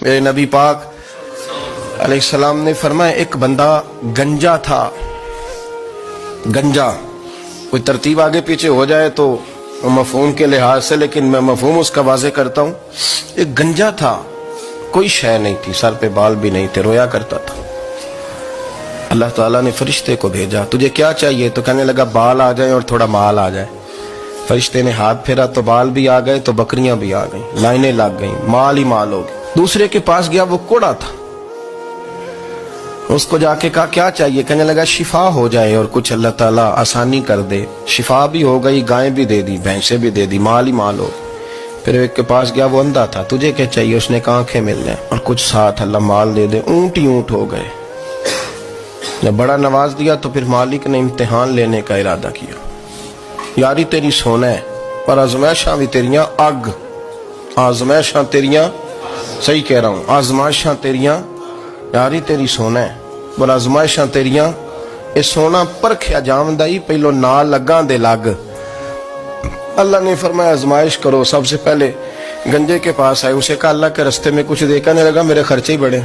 میرے نبی پاک علیہ السلام نے فرمایا ایک بندہ گنجا تھا. گنجا کوئی ترتیب آگے پیچھے ہو جائے تو مفہوم کے لحاظ سے، لیکن میں مفہوم اس کا واضح کرتا ہوں. ایک گنجا تھا، کوئی شے نہیں تھی، سر پہ بال بھی نہیں تھے، رویا کرتا تھا. اللہ تعالیٰ نے فرشتے کو بھیجا، تجھے کیا چاہیے؟ تو کہنے لگا بال آ جائیں اور تھوڑا مال آ جائے. فرشتے نے ہاتھ پھیرا تو بال بھی آ گئے تو بکریاں بھی آ گئیں، لائنیں لگ گئیں، مال ہی مال ہو گئے. دوسرے کے پاس گیا، وہ کوڑا تھا. اس کو جا کے کہا کیا چاہیے؟ کہنے لگا شفا ہو جائے اور کچھ اللہ تعالیٰ آسانی کر دے. شفا بھی ہو گئی، گائیں بھی دے دی، بھینسیں بھی دے دی، مال ہی مال ہو. پھر ایک کے پاس گیا، وہ اندھا تھا، تجھے کیا چاہیے؟ اس نے کہا آنکھیں مل جائیں اور کچھ ساتھ اللہ مال دے دے. اونٹ ہی اونٹ ہو گئے. جب بڑا نواز دیا تو پھر مالک نے امتحان لینے کا ارادہ کیا. یاری تیری سونا ہے پر آزمائشاں بھی تیریاں اگ. آزمائشاں تیریاں، صحیح کہہ رہا ہوں، آزمائشاں تیریاں، یاری تیری سونا ہے پر آزمائشاں تیریاں. اے سونا پرکھیا جاندائی پہلو نال لگاں دے لگ. اللہ نے فرمایا آزمائش کرو. سب سے پہلے گنجے کے پاس آئے، اسے کہا اللہ کے رستے میں کچھ دے. کہنے لگا میرے خرچے ہی بڑے.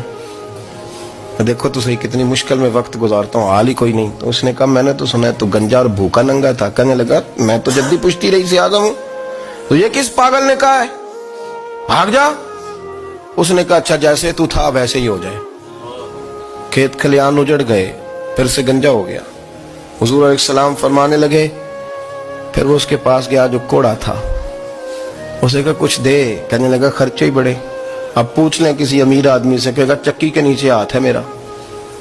دیکھو تو صحیح کتنی مشکل میں وقت گزارتا ہوں، حال ہی کوئی نہیں. تو اس نے کہا میں نے تو سنا ہے تو گنجا اور بھوکا ننگا تھا. کہنے لگا میں تو جدی پشتی رہی سے آگا ہوں. تو یہ کس پاگل نے کہا ہے بھاگ جا؟ اس نے کہا اچھا جیسے تو تھا ویسے ہی ہو جائے. کھیت کھلیان اجڑ گئے، پھر سے گنجا ہو گیا. حضور علیہ السلام فرمانے لگے. پھر وہ اس کے پاس گیا جو کوڑا تھا، اسے کہا کچھ دے. کہنے لگا خرچے ہی بڑے. اب پوچھ لیں کسی امیر آدمی سے، کہے گا چکی کے نیچے ہاتھ ہے میرا،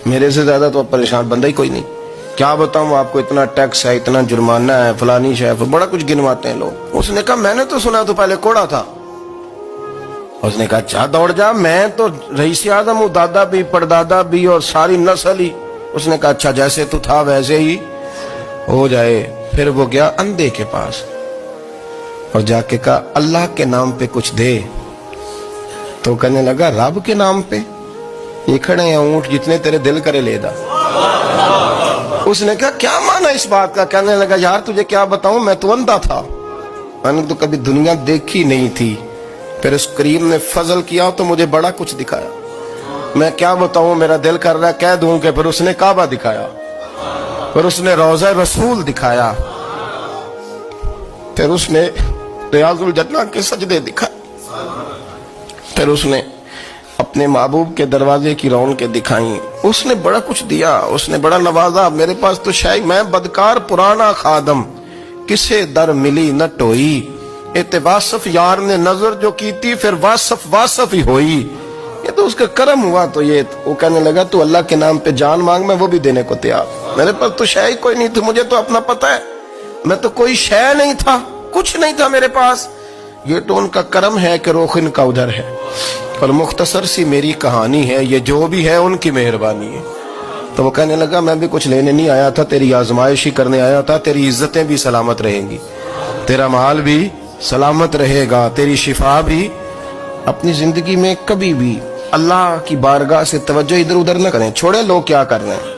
میرے سے زیادہ تو پریشان بندہ ہی کوئی نہیں. کیا بتاؤں آپ کو، اتنا ٹیکس ہے، اتنا جرمانہ ہے، فلانی شے، بڑا کچھ گنواتے ہیں لوگ. اس نے کہا میں نے تو سنا تو پہلے کوڑا تھا. اس نے کہا اچھا دوڑ جا، میں تو رئیس اعظم ہوں، دادا بھی پردادا بھی اور ساری نسل ہی. اس نے کہا اچھا جیسے تو تھا ویسے ہی ہو جائے. پھر وہ گیا اندھے کے پاس اور جا کے کہا اللہ کے نام پہ کچھ دے. تو کہنے لگا رب کے نام پہ؟ یہ کھڑے ہیں اونٹ جتنے تیرے دل کرے لے دا. اس نے کہا کیا معنی اس بات کا؟ کہنے لگا یار تجھے کیا بتاؤں، میں تو اندھا تھا، میں نے تو کبھی دنیا دیکھی نہیں تھی. پھر اس کریم نے فضل کیا تو مجھے بڑا کچھ دکھایا. میں کیا بتاؤں، میرا دل کر رہا ہے کہہ دوں کہ پھر اس نے کعبہ دکھایا، پھر اس نے روضہ رسول دکھایا، پھر اس نے ریاض الجنہ کے سجدے دکھائے، پھر اس نے اپنے محبوب کے دروازے کی رونقیں دکھائیں. اس نے بڑا کچھ دیا، اس نے بڑا نوازا. میرے پاس تو شاید میں بدکار پرانا خادم، کسے در ملی نہ ٹوئی. واصف یار نے نظر جو کی تھی پھر واصف ہی ہوئی. یہ تو اس کا کرم ہوا. تو یہ وہ کہنے لگا تو اللہ کے نام پہ جان مانگ، میں وہ بھی دینے کو تیار. میرے پاس تو شے کوئی نہیں تھی، مجھے تو اپنا پتہ ہے، میں تو کوئی شے نہیں تھا، کچھ نہیں تھا میرے پاس. یہ تو ان کا کرم ہے کہ روخ ان کا ادھر ہے. اور مختصر سی میری کہانی ہے، یہ جو بھی ہے ان کی مہربانی ہے. تو وہ کہنے لگا میں بھی کچھ لینے نہیں آیا تھا، تیری آزمائش ہی کرنے آیا تھا. تیری عزتیں بھی سلامت رہیں گی، تیرا مال بھی سلامت رہے گا، تیری شفا بھی. اپنی زندگی میں کبھی بھی اللہ کی بارگاہ سے توجہ ادھر ادھر نہ کریں، چھوڑیں لوگ کیا کر رہے ہیں.